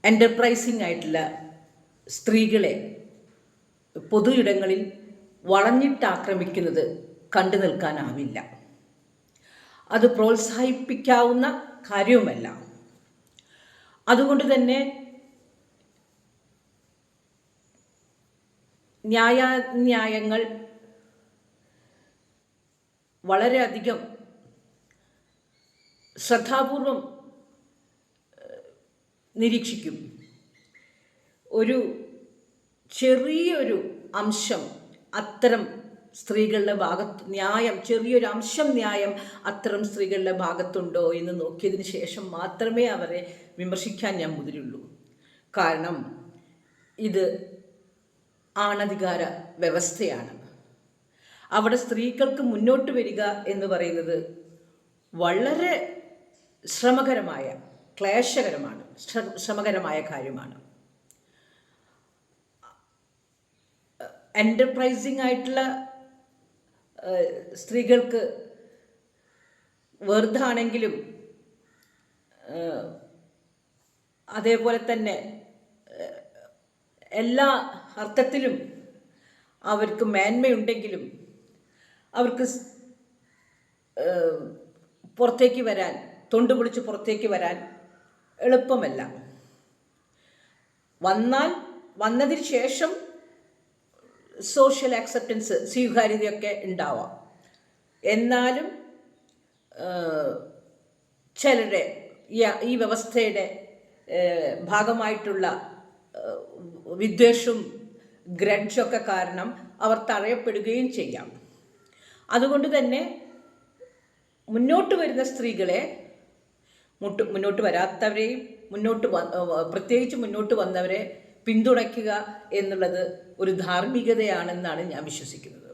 എൻ്റർപ്രൈസിംഗ് ആയിട്ടുള്ള സ്ത്രീകളെ പൊതു ഇടങ്ങളിൽ വളഞ്ഞിട്ടാക്രമിക്കുന്നത് കണ്ടു നിൽക്കാനാവില്ല. അത് പ്രോത്സാഹിപ്പിക്കാവുന്ന കാര്യവുമല്ല. അതുകൊണ്ട് തന്നെ ന്യായാന്യായങ്ങൾ വളരെയധികം ശ്രദ്ധാപൂർവം നിരീക്ഷിക്കും. ഒരു ചെറിയൊരു അംശം അത്തരം സ്ത്രീകളുടെ ഭാഗത്ത് ചെറിയൊരു അംശം ന്യായം അത്തരം സ്ത്രീകളുടെ ഭാഗത്തുണ്ടോ എന്ന് നോക്കിയതിന് ശേഷം മാത്രമേ അവരെ വിമർശിക്കാൻ ഞാൻ മുതിരുള്ളൂ. കാരണം ഇത് ആണധികാര വ്യവസ്ഥയാണ്. അവിടെ സ്ത്രീകൾക്ക് മുന്നോട്ട് വരിക എന്ന് പറയുന്നത് വളരെ ശ്രമകരമായ കാര്യമാണ്. എൻ്റർപ്രൈസിംഗ് ആയിട്ടുള്ള സ്ത്രീകൾക്ക് വെറുതാണെങ്കിലും അതേപോലെ തന്നെ എല്ലാ അർത്ഥത്തിലും അവർക്ക് മേന്മയുണ്ടെങ്കിലും അവർക്ക് പുറത്തേക്ക് വരാൻ, തൊണ്ടു പൊളിച്ച് പുറത്തേക്ക് വരാൻ എളുപ്പമല്ല. വന്നതിന് ശേഷം സോഷ്യൽ ആക്സെപ്റ്റൻസ്, സ്വീകാര്യതയൊക്കെ ഉണ്ടാവാം. എന്നാലും ചിലരുടെ ഈ വ്യവസ്ഥയുടെ ഭാഗമായിട്ടുള്ള വിദ്വേഷവും ഗ്രഡ്ജൊക്കെ കാരണം അവർ തടയപ്പെടുകയും ചെയ്യാം. അതുകൊണ്ട് തന്നെ മുന്നോട്ട് വരുന്ന സ്ത്രീകളെ, മുന്നോട്ട് വരാത്തവരെയും പ്രത്യേകിച്ച് മുന്നോട്ട് വന്നവരെ പിന്തുണയ്ക്കുക എന്നുള്ളത് ഒരു ധാർമ്മികതയാണെന്നാണ് ഞാൻ വിശ്വസിക്കുന്നത്.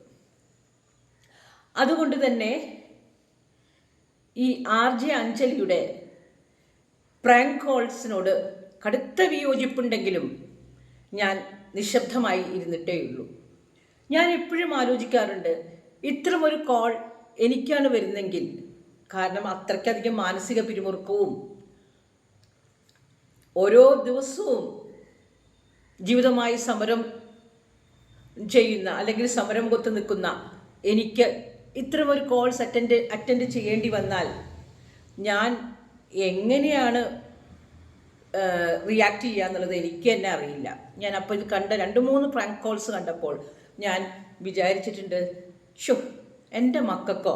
അതുകൊണ്ട് തന്നെ ഈ RJ അഞ്ജലിയുടെ പ്രാങ്ക് കോൾസിനോട് കടുത്ത വിയോജിപ്പുണ്ടെങ്കിലും ഞാൻ നിശബ്ദമായി ഇരുന്നിട്ടേ ഉള്ളൂ. ഞാൻ എപ്പോഴും ആലോചിക്കാറുണ്ട്, ഇത്തരമൊരു കോൾ എനിക്കാണ് വരുന്നെങ്കിൽ, കാരണം അത്രയ്ക്കധികം മാനസിക പിരിമുറുക്കവും ഓരോ ദിവസവും ജീവിതമായി സമരം ചെയ്യുന്ന അല്ലെങ്കിൽ സമരം കൊത്ത് നിൽക്കുന്ന എനിക്ക് ഇത്തരമൊരു കോൾസ് അറ്റൻഡ് ചെയ്യേണ്ടി വന്നാൽ ഞാൻ എങ്ങനെയാണ് റിയാക്ട് ചെയ്യുക എന്നുള്ളത് എനിക്ക് തന്നെ അറിയില്ല. ഞാൻ അപ്പോൾ ഇത് കണ്ട 2-3 പ്രാങ്ക് കോൾസ് കണ്ടപ്പോൾ ഞാൻ വിചാരിച്ചിട്ടുണ്ട്, എൻ്റെ മക്കൾക്കോ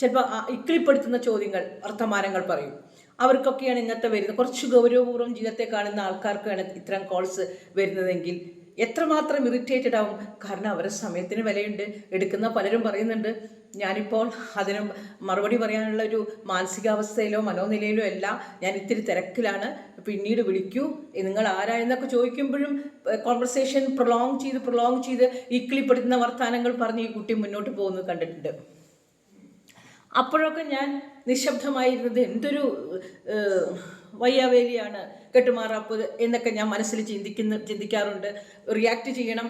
ചിലപ്പോൾ ഇക്കിളിപ്പെടുത്തുന്ന ചോദ്യങ്ങൾ, വർത്തമാനങ്ങൾ പറയും. അവർക്കൊക്കെയാണ് ഇങ്ങനത്തെ വരുന്നത്. കുറച്ച് ഗൗരവപൂർവ്വം ജീവിതത്തെ കാണുന്ന ആൾക്കാർക്കാണ് ഇത്തരം കോൾസ് വരുന്നതെങ്കിൽ എത്രമാത്രം ഇറിറ്റേറ്റഡ് ആവും. കാരണം അവരുടെ സമയത്തിന് വിലയുണ്ട്. എടുക്കുന്ന പലരും പറയുന്നുണ്ട്, ഞാനിപ്പോൾ അതിന് മറുപടി പറയാനുള്ള ഒരു മാനസികാവസ്ഥയിലോ മനോനിലയിലോ അല്ല, ഞാൻ ഇത്തിരി തിരക്കിലാണ്, പിന്നീട് വിളിക്കൂ, നിങ്ങൾ ആരാ എന്നൊക്കെ ചോദിക്കുമ്പോഴും കോൺവെർസേഷൻ പ്രൊലോങ് ചെയ്ത് ഇക്കിളിപ്പെടുത്തുന്ന വർത്തമാനങ്ങൾ പറഞ്ഞ് ഈ കുട്ടി മുന്നോട്ട് പോകുന്നത് കണ്ടിട്ടുണ്ട്. അപ്പോഴൊക്കെ ഞാൻ നിശബ്ദമായിരുന്നത് എന്തൊരു വയ്യാവേലിയാണ്, കെട്ടുമാറാപ്പ് എന്നൊക്കെ ഞാൻ മനസ്സിൽ ചിന്തിക്കാറുണ്ട്. റിയാക്ട് ചെയ്യണം,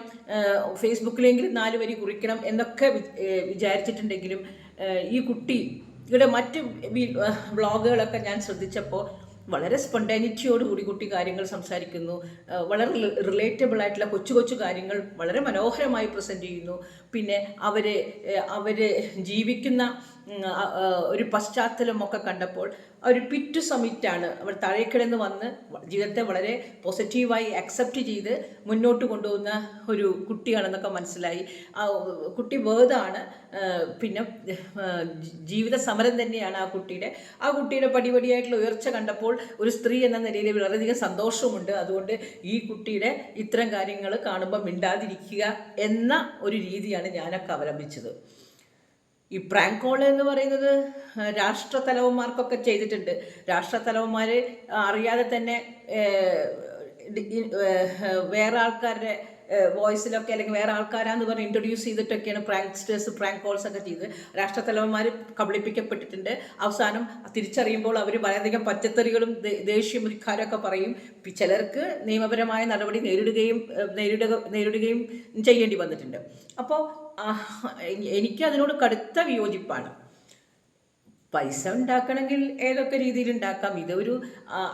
ഫേസ്ബുക്കിലെങ്കിലും 4 വരി കുറിക്കണം എന്നൊക്കെ വിചാരിച്ചിട്ടുണ്ടെങ്കിലും ഈ കുട്ടിയുടെ മറ്റ് വ്ളോഗുകളൊക്കെ ഞാൻ ശ്രദ്ധിച്ചപ്പോൾ വളരെ സ്പോണ്ടാനിറ്റിയോടുകൂടി കുട്ടി കാര്യങ്ങൾ സംസാരിക്കുന്നു. വളരെ റിലേറ്റബിൾ ആയിട്ടുള്ള കൊച്ചു കാര്യങ്ങൾ വളരെ മനോഹരമായി പ്രസൻറ്റ് ചെയ്യുന്നു. പിന്നെ അവർ ജീവിക്കുന്ന ഒരു പശ്ചാത്തലമൊക്കെ കണ്ടപ്പോൾ ഒരു പിറ്റ് സമിറ്റാണ്. അവർ താഴേക്കിടന്ന് വന്ന് ജീവിതത്തെ വളരെ പോസിറ്റീവായി അക്സെപ്റ്റ് ചെയ്ത് മുന്നോട്ട് കൊണ്ടുപോകുന്ന ഒരു കുട്ടിയാണെന്നൊക്കെ മനസ്സിലായി. ആ കുട്ടി വേർതാണ്. പിന്നെ ജീവിത സമരം തന്നെയാണ് ആ കുട്ടിയുടെ പടിപടിയായിട്ടുള്ള ഉയർച്ച കണ്ടപ്പോൾ ഒരു സ്ത്രീ എന്ന നിലയിൽ വളരെയധികം സന്തോഷമുണ്ട്. അതുകൊണ്ട് ഈ കുട്ടിയുടെ ഇത്തരം കാര്യങ്ങൾ കാണുമ്പോൾ മിണ്ടാതിരിക്കുക എന്ന ഒരു രീതിയാണ് ഞാനൊക്കെ അവലംബിച്ചത്. ഈ പ്രാങ്ക് കോൾ എന്ന് പറയുന്നത് രാഷ്ട്രത്തലവന്മാർക്കൊക്കെ ചെയ്തിട്ടുണ്ട്. രാഷ്ട്രത്തലവന്മാർ അറിയാതെ തന്നെ വേറെ ആൾക്കാരുടെ വോയിസിലൊക്കെ അല്ലെങ്കിൽ വേറെ ആൾക്കാരാന്ന് പറഞ്ഞ് ഇൻട്രൊഡ്യൂസ് ചെയ്തിട്ടൊക്കെയാണ് പ്രാങ്ക് കോൾസ് ഒക്കെ ചെയ്ത് രാഷ്ട്രത്തലവന്മാർ കബളിപ്പിക്കപ്പെട്ടിട്ടുണ്ട്. അവസാനം തിരിച്ചറിയുമ്പോൾ അവർ വളരെയധികം പച്ചത്തറികളും ദേഷ്യം ധിക്കാരമൊക്കെ പറയും. ചിലർക്ക് നിയമപരമായ നടപടി നേരിടുകയും ചെയ്യേണ്ടി വന്നിട്ടുണ്ട്. അപ്പോൾ എനിക്ക് അതിനോട് കടുത്ത വിയോജിപ്പാണ്. പൈസ ഉണ്ടാക്കണമെങ്കിൽ ഏതൊക്കെ രീതിയിൽ ഉണ്ടാക്കാം. ഇതൊരു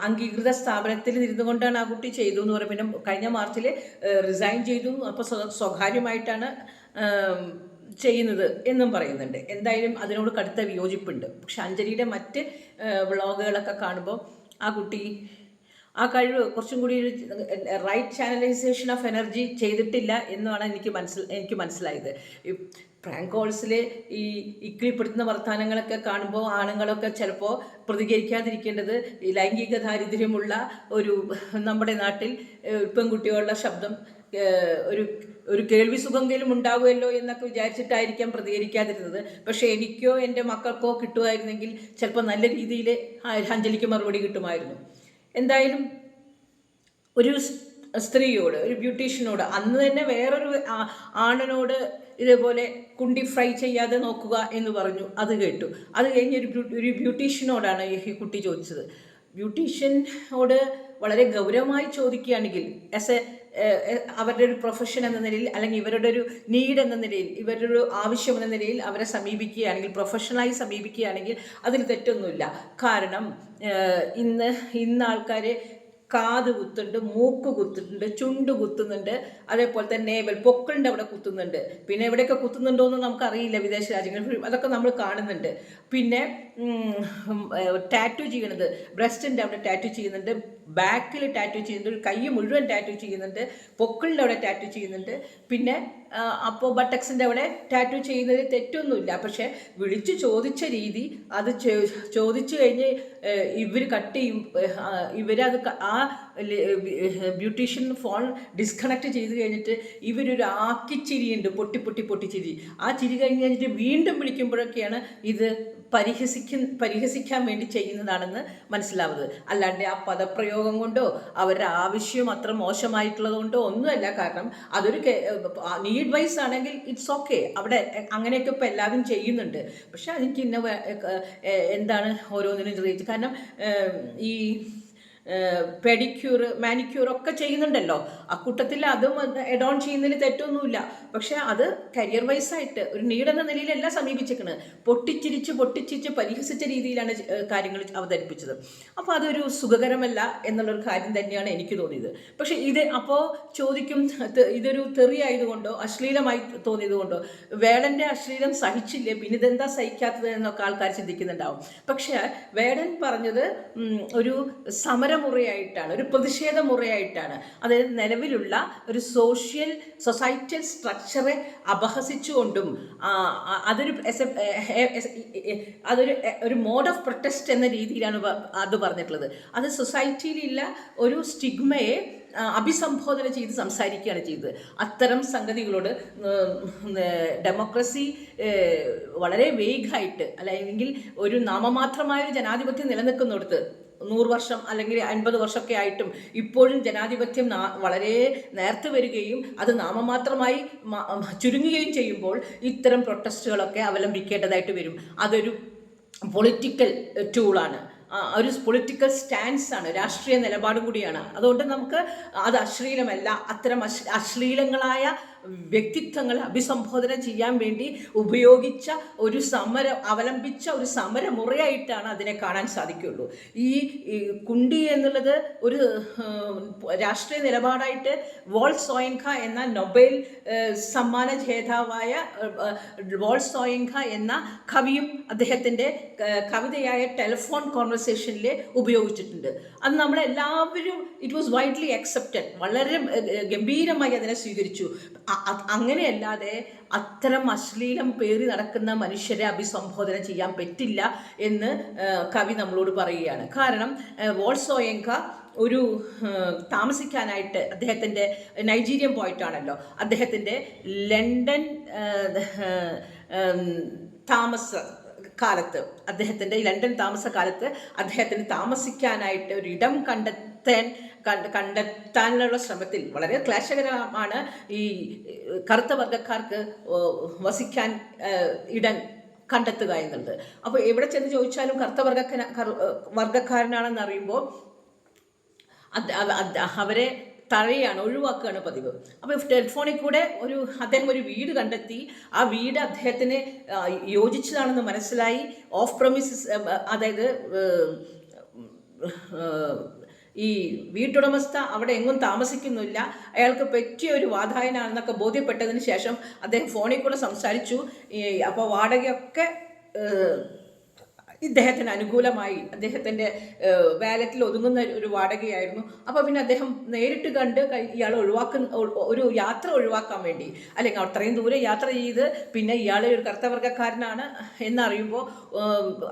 അംഗീകൃത സ്ഥാപനത്തിൽ ഇരുന്നു കൊണ്ടാണ് ആ കുട്ടി ചെയ്തു എന്ന് പറയും. പിന്നെ കഴിഞ്ഞ മാർച്ചിൽ റിസൈൻ ചെയ്തു. അപ്പോൾ സ്വകാര്യമായിട്ടാണ് ചെയ്യുന്നത് എന്നും പറയുന്നുണ്ട്. എന്തായാലും അതിനോട് കടുത്ത വിയോജിപ്പുണ്ട്. പക്ഷെ അഞ്ജലിയുടെ മറ്റ് വ്ളോഗുകളൊക്കെ കാണുമ്പോൾ ആ കുട്ടി ആ കഴിവ് കുറച്ചും കൂടി ഒരു റൈറ്റ് ചാനലൈസേഷൻ ഓഫ് എനർജി ചെയ്തിട്ടില്ല എന്നാണ് എനിക്ക് മനസ്സിലായത്. ഈ പ്രാങ്ക് കോൾസിൽ ഈ ഇക്കിളിപ്പെടുത്തുന്ന വർത്തമാനങ്ങളൊക്കെ കാണുമ്പോൾ ആണുങ്ങളൊക്കെ ചിലപ്പോൾ പ്രതികരിക്കാതിരിക്കേണ്ടത് ഈ ലൈംഗിക ദാരിദ്ര്യമുള്ള ഒരു നമ്മുടെ നാട്ടിൽ പെൺകുട്ടികളുടെ ശബ്ദം ഒരു കേൾവി സുഖമെങ്കിലും ഉണ്ടാവുമല്ലോ എന്നൊക്കെ വിചാരിച്ചിട്ടായിരിക്കാം പ്രതികരിക്കാതിരുന്നത്. പക്ഷേ എനിക്കോ എൻ്റെ മക്കൾക്കോ കിട്ടുമായിരുന്നെങ്കിൽ ചിലപ്പോൾ നല്ല രീതിയിൽ അഞ്ജലിക്ക് മറുപടി കിട്ടുമായിരുന്നു. എന്തായാലും ഒരു സ്ത്രീയോട്, ഒരു ബ്യൂട്ടീഷ്യനോട്, അന്ന് തന്നെ വേറൊരു ആണിനോട് ഇതേപോലെ കുണ്ടി ഫ്രൈ ചെയ്യാതെ നോക്കുക എന്ന് പറഞ്ഞു. അത് കേട്ടു. അത് കഴിഞ്ഞ് ഒരു ബ്യൂട്ടീഷ്യനോടാണ് ഈ കുട്ടി ചോദിച്ചത്. ബ്യൂട്ടീഷ്യനോട് വളരെ ഗൗരവമായി ചോദിക്കുകയാണെങ്കിൽ അവരുടെ ഒരു പ്രൊഫഷൻ എന്ന നിലയിൽ, അല്ലെങ്കിൽ ഇവരുടെ ഒരു നീഡ് എന്ന നിലയിൽ, ഇവരുടെ ഒരു ആവശ്യം എന്ന നിലയിൽ അവരെ സമീപിക്കുകയാണെങ്കിൽ, പ്രൊഫഷണലായി സമീപിക്കുകയാണെങ്കിൽ അതിൽ തെറ്റൊന്നുമില്ല. കാരണം ഇന്ന് ആൾക്കാർ കാത് കുത്തുന്നുണ്ട്, മൂക്ക് കുത്തുന്നുണ്ട്, ചുണ്ട് കുത്തുന്നുണ്ട്, അതേപോലെ തന്നെ നേവൽ പൊക്കിളിൻ്റെ അവിടെ കുത്തുന്നുണ്ട്. പിന്നെ എവിടെയൊക്കെ കുത്തുന്നുണ്ടോ എന്ന് നമുക്കറിയില്ല, വിദേശ രാജ്യങ്ങളിൽ അതൊക്കെ നമ്മൾ കാണുന്നുണ്ട്. പിന്നെ ടാറ്റു ചെയ്യണത്, ബ്രസ്റ്റിൻ്റെ അവിടെ ടാറ്റു ചെയ്യുന്നുണ്ട്, ബാക്കിൽ ടാറ്റു ചെയ്യുന്നുണ്ട്, കൈ മുഴുവൻ ടാറ്റു ചെയ്യുന്നുണ്ട്, പൊക്കിളിൻ്റെ അവിടെ ടാറ്റു ചെയ്യുന്നുണ്ട്. പിന്നെ അപ്പോൾ ബട്ടക്സിൻ്റെ അവിടെ ടാറ്റു ചെയ്യുന്നതിൽ തെറ്റൊന്നുമില്ല. പക്ഷേ വിളിച്ച് ചോദിച്ച രീതി, അത് ചോദിച്ചു കഴിഞ്ഞ് ഇവർ കട്ട് ചെയ്യും, ഇവരത് ആ ബ്യൂട്ടീഷ്യൻ ഫോൺ ഡിസ്കണക്ട് ചെയ്ത് കഴിഞ്ഞിട്ട് ഇവരൊരു ആക്കിച്ചിരിയുണ്ട്, പൊട്ടിച്ചിരി. ആ ചിരി കഴിഞ്ഞിട്ട് വീണ്ടും വിളിക്കുമ്പോഴൊക്കെയാണ് ഇത് പരിഹസിക്കാൻ വേണ്ടി ചെയ്യുന്നതാണെന്ന് മനസ്സിലാവുന്നത്. അല്ലാണ്ട് ആ പദപ്രയോഗം കൊണ്ടോ അവരുടെ ആവശ്യം അത്ര മോശമായിട്ടുള്ളത് കൊണ്ടോ ഒന്നുമല്ല. കാരണം അതൊരു നീഡ് വൈസ് ആണെങ്കിൽ ഇറ്റ്സ് ഓക്കെ, അവിടെ അങ്ങനെയൊക്കെ ഇപ്പോൾ എല്ലാവരും ചെയ്യുന്നുണ്ട്. പക്ഷെ അതെനിക്ക് എന്താണ് ഓരോന്നിനും ചോദിച്ചു. കാരണം ഈ പെഡിക്യൂർ, മാനിക്യൂർ ഒക്കെ ചെയ്യുന്നുണ്ടല്ലോ. അക്കൂട്ടത്തിൽ അതും എഡോൺ ചെയ്യുന്നതിൽ തെറ്റൊന്നുമില്ല. പക്ഷെ അത് കരിയർ വൈസായിട്ട് ഒരു നീടെന്ന നിലയിലല്ല സമീപിച്ചിരിക്കുന്നത്. പൊട്ടിച്ചിരിച്ച് പരിഹസിച്ച രീതിയിലാണ് കാര്യങ്ങൾ അവതരിപ്പിച്ചത്. അപ്പോൾ അതൊരു സുഖകരമല്ല എന്നുള്ളൊരു കാര്യം തന്നെയാണ് എനിക്ക് തോന്നിയത്. പക്ഷെ അപ്പോൾ ചോദിക്കും, ഇതൊരു തെറി ആയതുകൊണ്ടോ അശ്ലീലമായി തോന്നിയത് കൊണ്ടോ, വേടൻ്റെ അശ്ലീലം സഹിച്ചില്ലേ, പിന്നെ ഇതെന്താ സഹിക്കാത്തത് എന്നൊക്കെ ആൾക്കാർ ചിന്തിക്കുന്നുണ്ടാവും. പക്ഷെ വേടൻ പറഞ്ഞത് ഒരു സമരമുറയായിട്ടാണ്, ഒരു പ്രതിഷേധ മുറയായിട്ടാണ്. അതായത് നിലവിലുള്ള ഒരു സൊസൈറ്റൽ സ്ട്രക്ചറെ അപഹസിച്ചുകൊണ്ടും അതൊരു മോഡ് ഓഫ് പ്രൊട്ടസ്റ്റ് എന്ന രീതിയിലാണ് അത് പറഞ്ഞിട്ടുള്ളത്. അത് സൊസൈറ്റിയിലുള്ള ഒരു സ്റ്റിഗ്മയെ അഭിസംബോധന ചെയ്ത് സംസാരിക്കുകയാണ് ചെയ്തത്. അത്തരം സംഗതികളോട് ഡെമോക്രസി വളരെ വേഗമായിട്ട്, അല്ലെങ്കിൽ ഒരു നാമമാത്രമായൊരു ജനാധിപത്യം നിലനിൽക്കുന്നിടത്ത് 100 വർഷം അല്ലെങ്കിൽ 50 വർഷമൊക്കെ ആയിട്ടും ഇപ്പോഴും ജനാധിപത്യം വളരെ നേർത്ത് വരികയും അത് നാമമാത്രമായി ചുരുങ്ങുകയും ചെയ്യുമ്പോൾ ഇത്തരം പ്രൊട്ടസ്റ്റുകളൊക്കെ അവലംബിക്കേണ്ടതായിട്ട് വരും. അതൊരു പൊളിറ്റിക്കൽ ടൂളാണ്, ഒരു പൊളിറ്റിക്കൽ സ്റ്റാൻസാണ്, രാഷ്ട്രീയ നിലപാടും കൂടിയാണ്. അതുകൊണ്ട് നമുക്ക് അത് അശ്ലീലമല്ല. അത്തരം അശ്ലീലങ്ങളായ വ്യക്തിത്വങ്ങളെ അഭിസംബോധന ചെയ്യാൻ വേണ്ടി അവലംബിച്ച ഒരു സമരമുറയായിട്ടാണ് അതിനെ കാണാൻ സാധിക്കുള്ളൂ. ഈ കുണ്ടി എന്നുള്ളത് ഒരു രാഷ്ട്രീയ നിലപാടായിട്ട് വോൾസോയിങ്ക എന്ന നൊബേൽ സമ്മാന ജേതാവായ വോൾസോയിങ്ക എന്ന കവിയും അദ്ദേഹത്തിൻ്റെ കവിതയായ ടെലിഫോൺ കോൺവെർസേഷനിൽ ഉപയോഗിച്ചിട്ടുണ്ട്. അത് നമ്മളെല്ലാവരും ഇറ്റ് വാസ് വൈഡ്ലി അക്സെപ്റ്റഡ്, വളരെ ഗംഭീരമായി അതിനെ സ്വീകരിച്ചു. അങ്ങനെയല്ലാതെ അത്തരം അശ്ലീലം പേറി നടക്കുന്ന മനുഷ്യരെ അഭിസംബോധന ചെയ്യാൻ പറ്റില്ല എന്ന് കവി നമ്മളോട് പറയുകയാണ്. കാരണം വോൾസോയിങ്ക ഒരു താമസിക്കാനായിട്ട്, അദ്ദേഹത്തിൻ്റെ നൈജീരിയൻ പോയിട്ടാണല്ലോ, അദ്ദേഹത്തിൻ്റെ ലണ്ടൻ താമസകാലത്ത് അദ്ദേഹത്തിന് താമസിക്കാനായിട്ട് ഒരു ഇടം കണ്ടെത്താനുള്ള ശ്രമത്തിൽ വളരെ ക്ലേശകരമാണ് ഈ കറുത്ത വർഗ്ഗക്കാർക്ക് വസിക്കാൻ ഇടം കണ്ടെത്തുക എന്നുള്ളത്. അപ്പോൾ എവിടെ ചെന്ന് ചോദിച്ചാലും കറുത്ത വർഗ്ഗക്കാരനാണെന്ന് അറിയുമ്പോൾ അവരെ തഴയാണ്, ഒഴിവാക്കുകയാണ് പതിവ്. അപ്പോൾ ടെലിഫോണിൽ കൂടെ അദ്ദേഹം ഒരു വീട് കണ്ടെത്തി. ആ വീട് അദ്ദേഹത്തിന് യോജിച്ചതാണെന്ന് മനസ്സിലായി. ഓഫ് പ്രമിസസ്, അതായത് ഈ വീട്ടുടമസ്ഥ അവിടെ എങ്ങും താമസിക്കുന്നില്ല, അയാൾക്ക് പറ്റിയ ഒരു വാതായനാണെന്നൊക്കെ ബോധ്യപ്പെട്ടതിന് ശേഷം അദ്ദേഹം ഫോണിൽ കൂടെ സംസാരിച്ചു. അപ്പോൾ വാടകയൊക്കെ ഇദ്ദേഹത്തിന് അനുകൂലമായി, അദ്ദേഹത്തിൻ്റെ വാലറ്റിൽ ഒതുങ്ങുന്ന ഒരു വാടകയായിരുന്നു. അപ്പോൾ പിന്നെ അദ്ദേഹം നേരിട്ട് കണ്ട് ഇയാൾ ഒരു യാത്ര ഒഴിവാക്കാൻ വേണ്ടി, അല്ലെങ്കിൽ അത്രയും ദൂരെ യാത്ര ചെയ്ത് പിന്നെ ഇയാൾ ഒരു കർത്തവർഗക്കാരനാണ് എന്നറിയുമ്പോൾ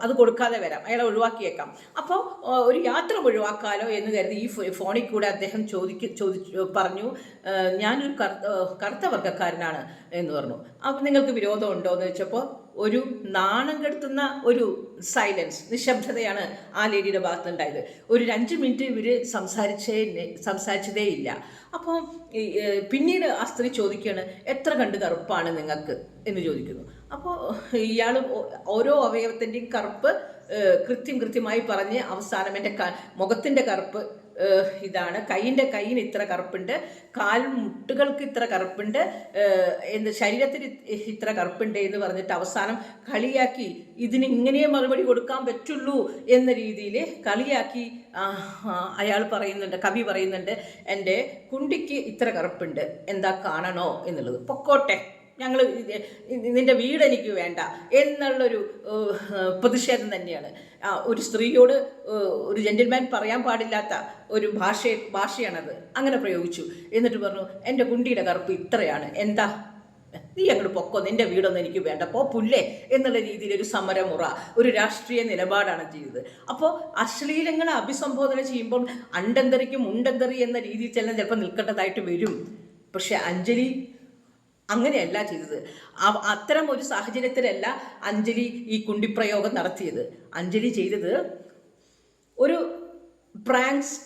അത് കൊടുക്കാതെ വരാം, അയാളെ ഒഴിവാക്കിയേക്കാം. അപ്പോൾ ഒരു യാത്ര ഒഴിവാക്കാലോ എന്ന് കരുതി ഈ ഫോണിൽ കൂടെ അദ്ദേഹം പറഞ്ഞു, ഞാനൊരു കർത്തവർഗക്കാരനാണ് എന്ന് പറഞ്ഞു. അപ്പോൾ നിങ്ങൾക്ക് വിരോധമുണ്ടോ എന്ന് വെച്ചപ്പോൾ ഒരു നാണം കെടുത്തുന്ന ഒരു സൈലൻസ്, നിശബ്ദതയാണ് ആ ലേഡിയുടെ ഭാഗത്തുണ്ടായത്. ഒരു 5 മിനിറ്റ് ഇവർ സംസാരിച്ചതേ ഇല്ല. അപ്പോൾ പിന്നീട് ആ സ്ത്രീ ചോദിക്കുകയാണ്, എത്ര കണ്ട് കറുപ്പാണ് നിങ്ങൾക്ക് എന്ന് ചോദിക്കുന്നു. അപ്പോൾ ഇയാൾ ഓരോ അവയവത്തിൻ്റെയും കറുപ്പ് കൃത്യമായി പറഞ്ഞ് അവസാനം എൻ്റെ മുഖത്തിൻ്റെ കറുപ്പ് ഇതാണ്, കയ്യിന് ഇത്ര കറുപ്പുണ്ട്, കാൽമുട്ടുകൾക്ക് ഇത്ര കറുപ്പുണ്ട്, ശരീരത്തിന് ഇത്ര കറുപ്പുണ്ട് എന്ന് പറഞ്ഞിട്ട് അവസാനം കളിയാക്കി, ഇതിനിങ്ങനെ മറുപടി കൊടുക്കാൻ പറ്റുള്ളൂ എന്ന രീതിയിൽ കളിയാക്കി കവി പറയുന്നുണ്ട്, എൻ്റെ കുണ്ടിക്ക് ഇത്ര കറുപ്പുണ്ട്, എന്താ കാണണോ എന്നുള്ളത്, പൊക്കോട്ടെ, നിന്റെ വീട് എനിക്ക് വേണ്ട എന്നുള്ളൊരു പ്രതിഷേധം തന്നെയാണ്. ഒരു സ്ത്രീയോട് ഒരു ജെന്റിൽമാൻ പറയാൻ പാടില്ലാത്ത ഒരു ഭാഷയാണത്. അങ്ങനെ പ്രയോഗിച്ചു. എന്നിട്ട് പറഞ്ഞു, എൻ്റെ കുണ്ടിയുടെ കറുപ്പ് ഇത്രയാണ്, എന്താ നീ അങ്ങോട്ട് പൊക്കോ, നിന്റെ വീടൊന്നും എനിക്ക് വേണ്ട, പുല്ലേ എന്നുള്ള രീതിയിൽ ഒരു സമരമുറ, ഒരു രാഷ്ട്രീയ നിലപാടാണ് ചെയ്തത്. അപ്പോൾ അശ്ലീലങ്ങളെ അഭിസംബോധന ചെയ്യുമ്പോൾ അണ്ടന്തറിക്കും ഉണ്ടന്തറി എന്ന രീതിയിൽ ചിലപ്പോൾ നിൽക്കേണ്ടതായിട്ട് വരും. പക്ഷെ അഞ്ജലി അങ്ങനെയല്ല ചെയ്തത്. അത്തരം ഒരു സാഹചര്യത്തിലല്ല അഞ്ജലി ഈ കുണ്ടിപ്രയോഗം നടത്തിയത്. അഞ്ജലി ചെയ്തത് ഒരു പ്രാങ്ക്സ്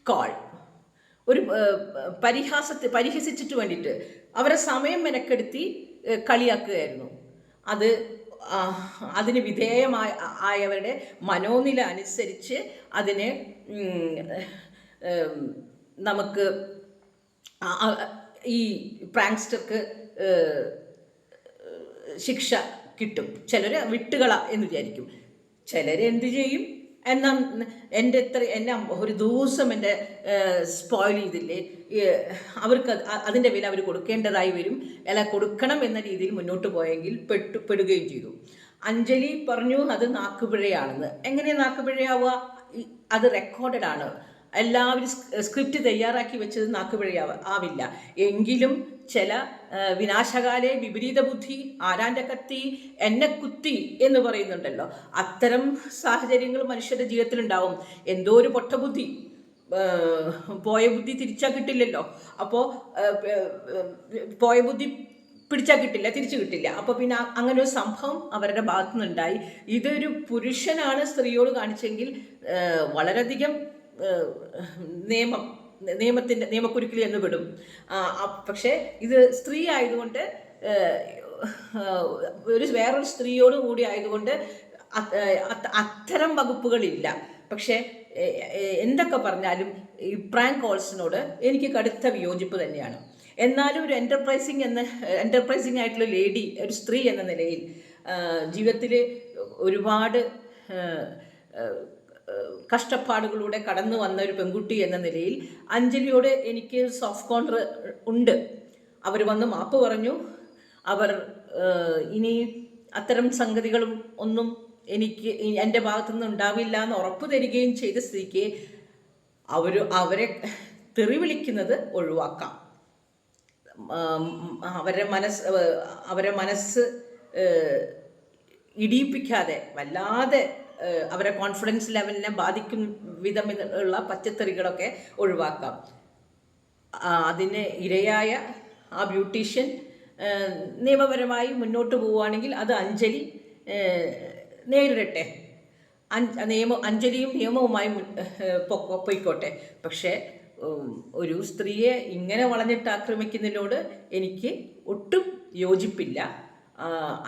കോൾ, ഒരു പരിഹസിച്ചിട്ട് വേണ്ടിയിട്ട് അവരെ സമയം മെനക്കെടുത്തി കളിയാക്കുകയായിരുന്നു. അതിന് ആയവരുടെ മനോനില അനുസരിച്ച് അതിനെ നമുക്ക് ഈ പ്രാങ്ക്സ്റ്റർക്ക് ശിക്ഷ കിട്ടും. ചിലർ വിട്ടുകള എന്ന് വിചാരിക്കും, ചിലർ എന്ത് ചെയ്യും, എന്നാൽ എന്നെ ഒരു ദിവസം എൻ്റെ സ്പോയിൽ ചെയ്തില്ലേ, അവർക്ക് അതിൻ്റെ വില അവർ കൊടുക്കേണ്ടതായി വരും, അല്ല കൊടുക്കണം എന്ന രീതിയിൽ മുന്നോട്ട് പോയെങ്കിൽ പെടുകയും ചെയ്തു. അഞ്ജലി പറഞ്ഞു അത് നാക്കുപിഴയാണെന്ന്. എങ്ങനെ നാക്കുപിഴയാവുക? അത് റെക്കോർഡഡ് ആണ്, എല്ലാവരും സ്ക്രിപ്റ്റ് തയ്യാറാക്കി വെച്ചത് നാക്കുപിഴയാവില്ല. എങ്കിലും ചില വിനാശകാലെ വിപരീത ബുദ്ധി, ആരാൻ്റെ കത്തി എന്നെ കുത്തി എന്ന് പറയുന്നുണ്ടല്ലോ, അത്തരം സാഹചര്യങ്ങൾ മനുഷ്യരുടെ ജീവിതത്തിലുണ്ടാവും. എന്തോ ഒരു പൊട്ടബുദ്ധി, പോയ ബുദ്ധി തിരിച്ചാൽ കിട്ടില്ലല്ലോ. അപ്പോൾ പോയ ബുദ്ധി പിടിച്ചാൽ കിട്ടില്ല, തിരിച്ചു കിട്ടില്ല. അപ്പോൾ പിന്നെ അങ്ങനെ ഒരു സംഭവം അവരുടെ ഭാഗത്തു നിന്നുണ്ടായി. ഇതൊരു പുരുഷനാണ് സ്ത്രീയോട് കാണിച്ചെങ്കിൽ വളരെയധികം നിയമക്കുരുക്കിൽ എന്ന് പെടും. പക്ഷേ ഇത് സ്ത്രീ ആയതുകൊണ്ട്, വേറൊരു സ്ത്രീയോട് കൂടി ആയതുകൊണ്ട് അത്തരം വകുപ്പുകളില്ല. പക്ഷേ എന്തൊക്കെ പറഞ്ഞാലും ഈ പ്രാങ്ക് കോൾസിനോട് എനിക്ക് കടുത്ത വിയോജിപ്പ് തന്നെയാണ്. എന്നാലും ഒരു എൻ്റർപ്രൈസിങ് ആയിട്ടുള്ള ലേഡി, ഒരു സ്ത്രീ എന്ന നിലയിൽ ജീവിതത്തിൽ ഒരുപാട് കഷ്ടപ്പാടുകളിലൂടെ കടന്നു വന്ന ഒരു പെൺകുട്ടി എന്ന നിലയിൽ അഞ്ജലിയോട് എനിക്ക് സോഫ്റ്റ് കോർണർ ഉണ്ട്. അവർ വന്ന് മാപ്പ് പറഞ്ഞു. അവർ ഇനി അത്തരം സംഗതികളും ഒന്നും എൻ്റെ ഭാഗത്തുനിന്ന് ഉണ്ടാവില്ല എന്ന് ഉറപ്പ് തരികയും ചെയ്ത സ്ഥിതിക്ക് അവരെ തെറി വിളിക്കുന്നത് ഒഴിവാക്കാം. അവരെ മനസ്സ് ഇടിയിപ്പിക്കാതെ, വല്ലാതെ അവരെ കോൺഫിഡൻസ് ലെവലിനെ ബാധിക്കും വിധമുള്ള പച്ചത്തറികളൊക്കെ ഒഴിവാക്കാം. അതിന് ഇരയായ ആ ബ്യൂട്ടീഷ്യൻ നിയമപരമായി മുന്നോട്ട് പോവുകയാണെങ്കിൽ അത് അഞ്ജലി നേരിടട്ടെ. അഞ്ജലിയും നിയമവുമായി പോയിക്കോട്ടെ. പക്ഷേ ഒരു സ്ത്രീയെ ഇങ്ങനെ വളഞ്ഞിട്ട് ആക്രമിക്കുന്നതിനോട് എനിക്ക് ഒട്ടും യോജിപ്പില്ല.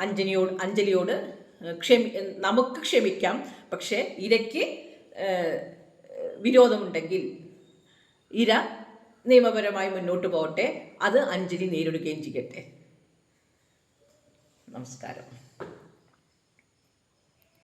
അഞ്ജലിയോട് നമുക്ക് ക്ഷമിക്കാം. പക്ഷേ ഇരയ്ക്ക് വിരോധമുണ്ടെങ്കിൽ ഇര നിയമപരമായി മുന്നോട്ട് പോകട്ടെ. അത് അഞ്ജലി നേരിടുകയും ചെയ്യട്ടെ. നമസ്കാരം.